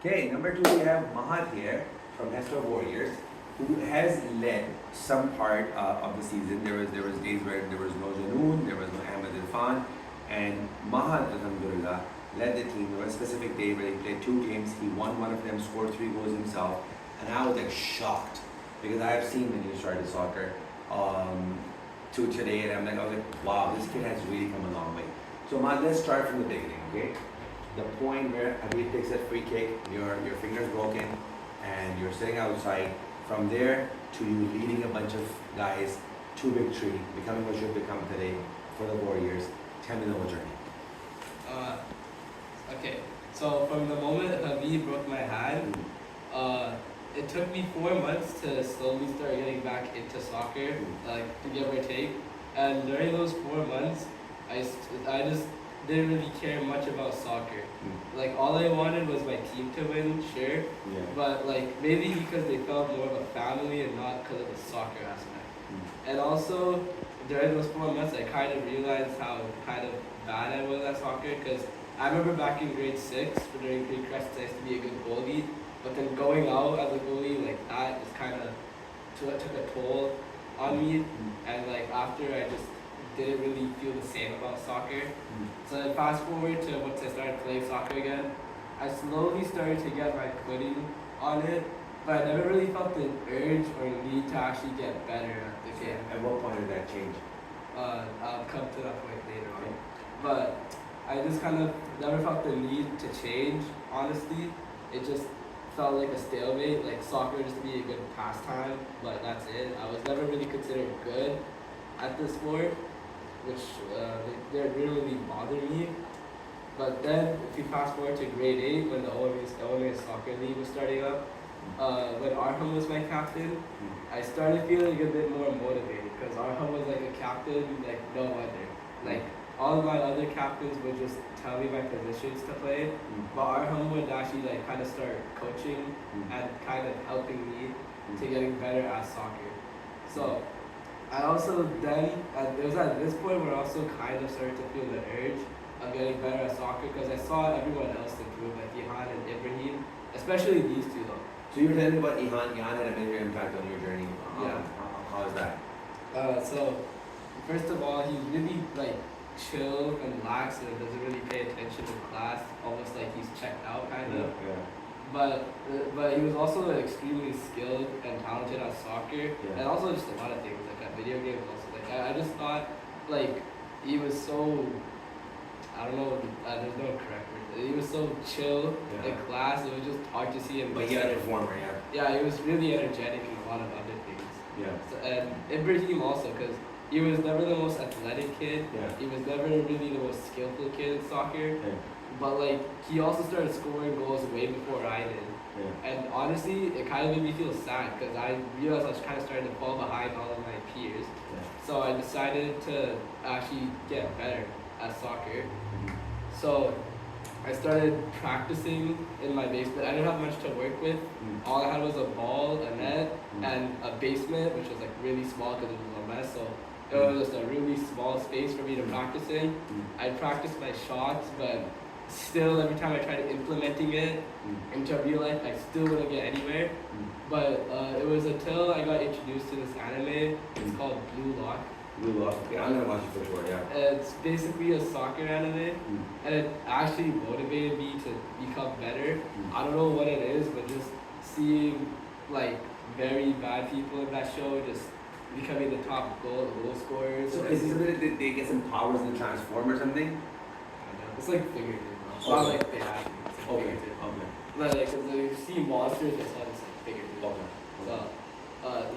Okay, number 2 we have Mahat here from Hester Warriors, who has led some part of the season. There was days where there was no Janoon, there was no Ahmed Irfan, and Mahat, alhamdulillah, led the team. There was a specific day where he played 2 games. He won one of them, scored 3 goals himself, and I was like shocked because I have seen when he started soccer to today, and I was like, wow, this kid has really come a long way. So Mahat, let's start from the beginning, okay? The point where Habib takes that free kick, your finger's broken, and you're sitting outside. From there to you leading a bunch of guys to victory, becoming what you've become today for the Warriors. Tell me the whole journey. Okay, so from the moment Habib broke my hand, it took me 4 months to slowly start getting back into soccer, like to give or take. And during those 4 months, I just didn't really care much about soccer. Like all I wanted was my team to win, sure, but like maybe because they felt more of a family and not because of the soccer aspect. And also during those 4 months, I kind of realized how kind of bad I was at soccer, because I remember back in grade 6, during pre-crescents, I used to be a good goalie, but then going out as a goalie like that just kind of took a toll on me, and like after I just didn't really feel the same about soccer. So then fast forward to once I started playing soccer again, I slowly started to get my footing on it, but I never really felt the urge or need to actually get better at the game. At what point did that change? I'll come to that point later on. But I just kind of never felt the need to change, honestly. It just felt like a stalemate, like soccer just to be a good pastime, but that's it. I was never really considered good at the sport, which didn't really bother me. But then, if you fast forward to grade 8, when the OMA Soccer League was starting up, when Arham was my captain, I started feeling a bit more motivated, because Arham was like a captain like no other. Like, all of my other captains would just tell me my positions to play, but Arham would actually like kind of start coaching and kind of helping me to getting better at soccer. So I also then, it was at this point where I also kind of started to feel the urge of getting better at soccer, because I saw everyone else improve, like Ihan and Ibrahim, especially these two though. So you were telling me about Ihan. Ihan had a major impact on your journey. Yeah. How is that? So first of all, he's really like chill and relaxed and doesn't really pay attention to class, almost like he's checked out kind of. Yeah. But he was also extremely skilled and talented at soccer, and also just a lot of things like at video games. Also, like I just thought like he was so, I don't know, there's no correct word. He was so chill in class. It was just hard to see him. But he had a performer, Yeah, he was really energetic and a lot of other things. Yeah. So, and Ibrahim also, because he was never the most athletic kid. He was never really the most skillful kid in soccer. But like he also started scoring goals way before I did. And honestly, it kind of made me feel sad, because I realized I was kind of starting to fall behind all of my peers. So I decided to actually get better at soccer. So I started practicing in my basement. I didn't have much to work with. All I had was a ball, a net, and a basement, which was like really small because it was a mess. So it was just a really small space for me to practice in. I practiced my shots, but still every time I tried implementing it into real life, I still wouldn't get anywhere. But it was until I got introduced to this anime. It's called Blue Lock. Blue Lock. Okay, I'm gonna watch it for sure. Yeah. It's basically a soccer anime, and it actually motivated me to become better. I don't know what it is, but just seeing like very bad people in that show just becoming the top goal scorers. So is it something that they get some powers and transform or something? It's like figurative. It's not like they have. It's like figurative. But like, cause you see monsters, it's not just like figurative. So,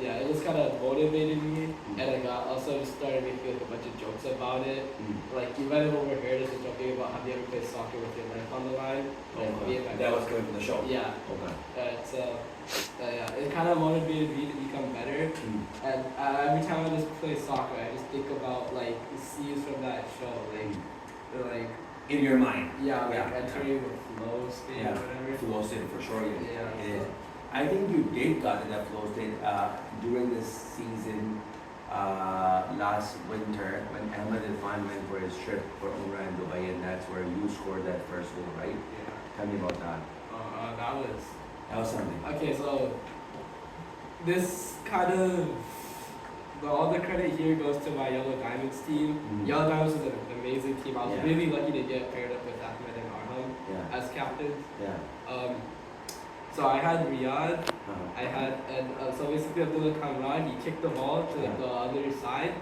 yeah, it just kind of motivated me, and I also started making like a bunch of jokes about it. Like, you might have overheard us joking about how you ever play soccer with your life on the line. That was coming from the show. Yeah. So, yeah, it kind of motivated me to become better. And every time I just play soccer, I just think about like the scenes from that show, like in your mind. Yeah, like entering the flow state or whatever. Flow state for sure. Yeah. I think you did got in that flow state during this season last winter when Ahmed Irfan went for his trip for Umrah in Dubai, and that's where you scored that first goal, right? Yeah. Tell me about that. That How's something? Okay, so this kind of all the credit here goes to my Yellow Diamonds team. Mhm. Yellow Diamonds is an amazing team. I was Yeah. really lucky to get paired up with Ahmed and Arham Yeah. as captains. Yeah. So I had Riyadh, Uh-huh. I had, and so basically Abdullah Kamran, he kicked the ball to Yeah. the other side.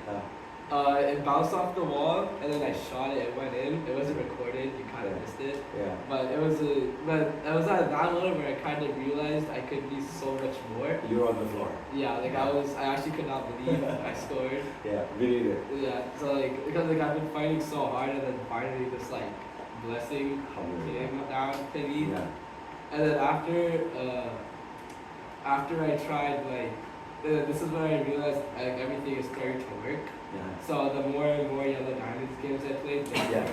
Uh, It bounced off the wall, and then I shot it. It went in. It wasn't recorded. You kind of Yeah. missed it. yeah. But it was at that moment where I kind of realized I could be so much more. You're on the floor. Yeah, like I actually could not believe I scored. Yeah. Believe it. Yeah, so like because like I've been fighting so hard, and then finally this like blessing came down to me. Yeah. And then after I tried this is when I realized like everything is starting to work. Yeah. So the more and more Yellow Diamonds games I played, Yeah.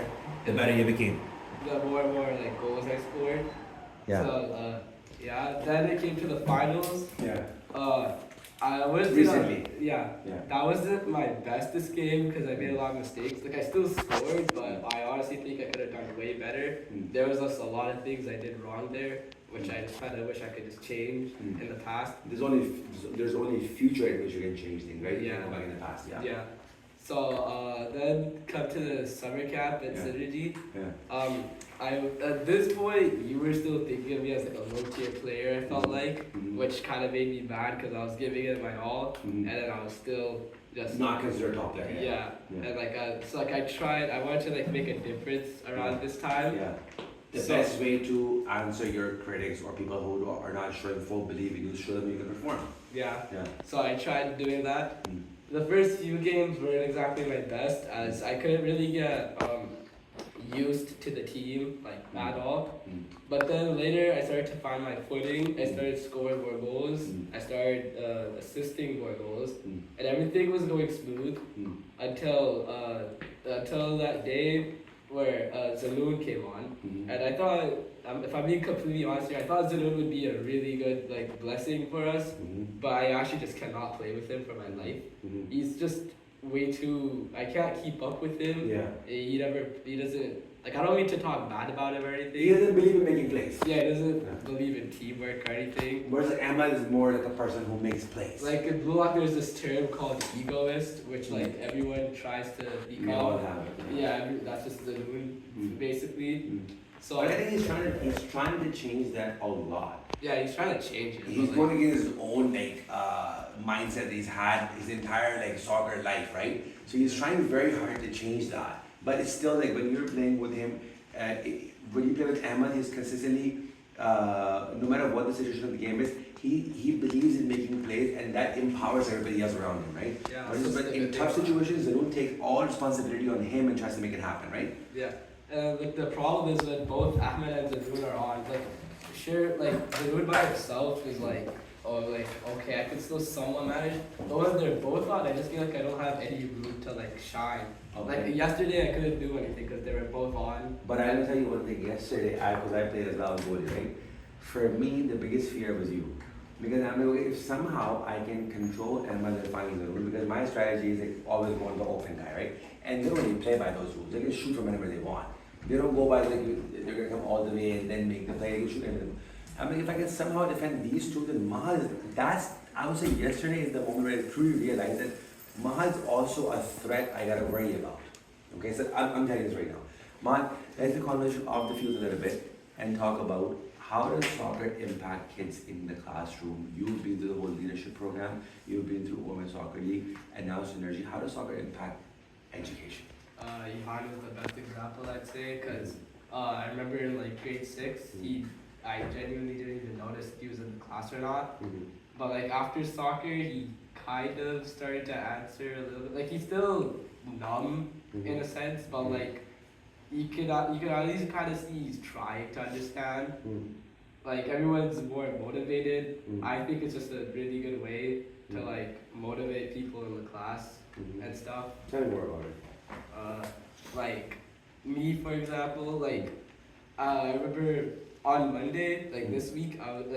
The better you became. the more and more like goals I scored. Yeah. So yeah, then it came to the finals. Yeah. I was Recently. yeah. Yeah. That wasn't my bestest game because I made a lot of mistakes. Like I still scored, but I honestly think I could have done way better. Mm. There was just a lot of things I did wrong there, which I just kind of wish I could just change Mm. in the past. There's only future in which you can change things, right? You Yeah. can go back in the past. Yeah. Yeah. So then come to the summer camp at Yeah. Synergy. Yeah. I at this point you were still thinking of me as like a low tier player. I felt like, Mhm. which kind of made me mad because I was giving it my all, Mhm. and then I was still just Not considered top player. yeah. Yeah. And like so like I wanted to like make a difference around this time. Yeah. The So- best way to answer your critics or people who are not showing full belief in you is show them you can perform. Yeah. Yeah. So I tried doing that. Mm. The first few games weren't exactly my best as I couldn't really get used to the team like at all. Mm. But then later I started to find my footing. I started scoring more goals. Mm. I started assisting more goals, Mm. and everything was going smooth Mm. until that day where Zaloon came on. Mhm. And I thought, if I'm being completely honest here, I thought Zaloon would be a really good like blessing for us. Mhm. But I actually just cannot play with him for my life. Mhm. He's just way too. I can't keep up with him. Yeah. He doesn't. Like I don't mean to talk bad about him or anything. He doesn't believe in making plays. Yeah, he doesn't Yeah. believe in teamwork or anything. Whereas like Ahmad is more like a person who makes plays. Like in Blue Lock, there's this term called egoist, which like everyone tries to we all become. have it. Yeah, that's just the moon, Mm. basically. Mm. So But I think he's trying to change that a lot. yeah, he's trying to change it. He's but, going like, against his own mindset that he's had his entire soccer life, right? So he's trying very hard to change that. But it's still like when you're playing with him, when you play with Ahmad, he's consistently, no matter what the situation of the game is, he believes in making plays and that empowers everybody else around him, right? Yeah, But it's just but a in good tough thing. situations, they don't take all responsibility on him and tries to make it happen, right? Yeah, and the problem is when both Ahmed and Zanoon are on, like, sure, like, Zanoon by himself is like, oh, like, okay, I can still somewhat manage, but when they're both on, I just feel like I don't have any room to, like, shine. Like, yesterday I couldn't do anything because they were both on. But I will tell you one thing. Yesterday, because I played as well as goalie, right? For me, the biggest fear was you, because I'm like, if somehow I can control Ahmad and find the rule, because my strategy is like always go on the open guy, right? And they don't really play by those rules. They can shoot from whenever they want. They don't go by like they're gonna come all the way and then make the play. They can shoot everything. I mean, if I can somehow defend these two, then Mahal I would say yesterday is the moment where I truly realized that Mahal's also a threat I gotta worry about. Okay, so I'm telling you this right now. Mahal, let's the conversation off the field a little bit and talk about how does soccer impact kids in the classroom. You've been through the whole leadership program, you've been through Women's Soccer League, and now Synergy. How does soccer impact education? Johan was the best example, I'd say, because I remember in like grade 6, I genuinely didn't even notice if he was in the class or not. Mm-hmm. But like after soccer, he kind of started to answer a little bit. Like he's still numb in a sense, but like you could at least kind of see he's trying to understand. Like everyone's more motivated. I think it's just a really good way to like motivate people in the class and stuff. Tell me more about it. Like me, for example, like I remember on Monday, like this week, I was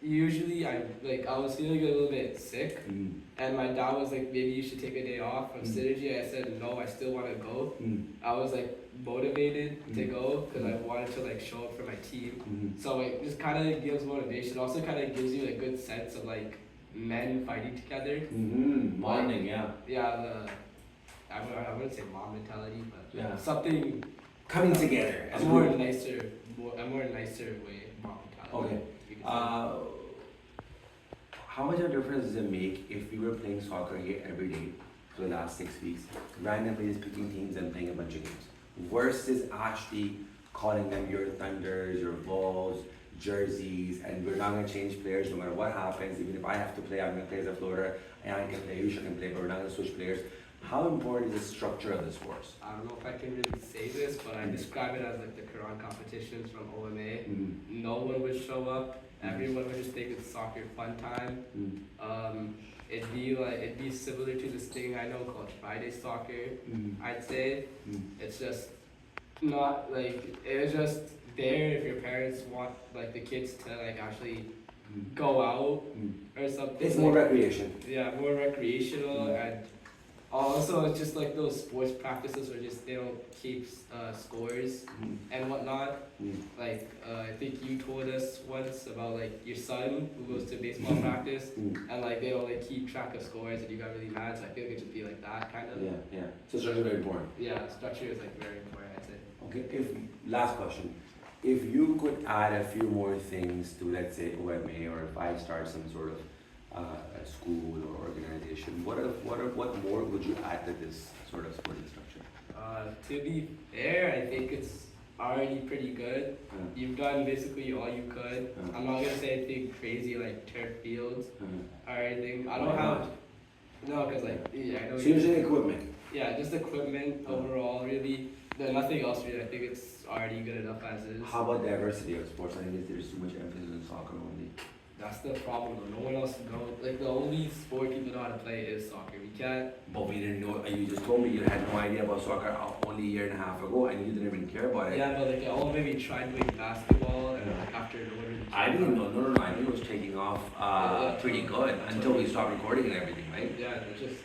usually I was feeling a little bit sick, and my dad was like, maybe you should take a day off from synergy. I said no, I still want to go. I was like motivated to go because I wanted to like show up for my team. So it just kind of gives motivation. Also, kind of gives you a good sense of like men fighting together. Bonding, yeah. Yeah, I wouldn't say mom mentality, but Yeah. something Coming together as a a more group. nicer way mom mentality. Okay. You could say. How much of a difference does it make if we were playing soccer here every day for the last 6 weeks, randomly just picking teams and playing a bunch of games, versus actually calling them your Thunders, your Bulls, jerseys, and we're not going to change players no matter what happens. Even if I have to play, I'm going to play as a floater, and I can play, Yusha can play, but we're not going to switch players. How important is the structure of the sports? I don't know if I can really say this, but I describe it as like the Quran competitions from OMA. No one would show up. Everyone would just think it's soccer fun time. It'd be similar to this thing I know called Friday soccer. I'd say it's just not like it's just there if your parents want like the kids to like actually go out or something. It's more recreation. Yeah, more recreational and also it's just like those sports practices where just they don't keep scores and whatnot. Like I think you told us once about like your son who goes to baseball practice and like they don't like keep track of scores and you got really mad. So I feel like it should be like that kind of. Yeah. So structure is very important. Yeah, structure is like very important. I'd say. Okay. Last question. If you could add a few more things to, let's say, OMA, or if I start some sort of a school or organization, what more would you add to this sort of sporting structure? To be fair, I think it's already pretty good. You've done basically all you could. I'm not gonna say anything crazy like turf fields or anything. I don't have. No, cause like I know. So you're saying equipment? Yeah, just equipment overall, really. Nothing else really. I think it's already good enough as is. How about diversity of sports? I think there's too much emphasis on soccer only. That's the problem though. No one else knows. Like the only sport people know how to play is soccer. We can't. But we didn't know. You just told me you had no idea about soccer only a year and a half ago, and you didn't even care about it. Yeah, but like all maybe tried doing basketball, and like after no one really. I didn't know. No. I knew it was taking off pretty good until we stopped recording and everything, right? Yeah, it's just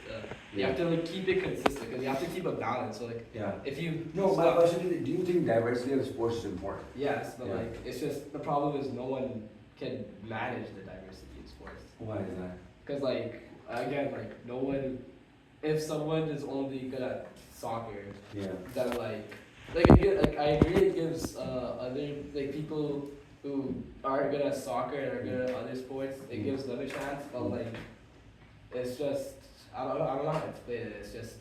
you have to like keep it consistent because you have to keep a balance. So like if you No, my question is, do you think diversity of sports is important? Yes, but like it's just the problem is no one can manage the diversity in sports. Why is that? Because like again, like no one, if someone is only good at soccer, then I agree it gives other like people who are good at soccer and are good at other sports, it gives them a chance. But like it's just I don't know how to explain it. It's just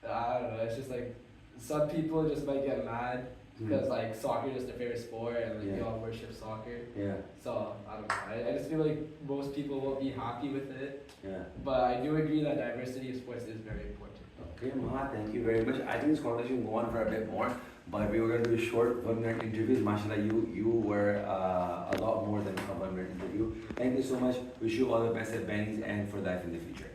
I don't know. It's just like some people just might get mad because like soccer is their favorite sport and like they all worship soccer. Yeah. So I don't know. I just feel like most people won't be happy with it. Yeah. But I do agree that diversity of sports is very important. Okay, Maha, thank you very much. I think this conversation will go on for a bit more, but we were going to do short 1 minute interviews. Mashallah, you were a lot more than a 1 minute interview. Thank you so much. Wish you all the best at Benny's and for life in the future.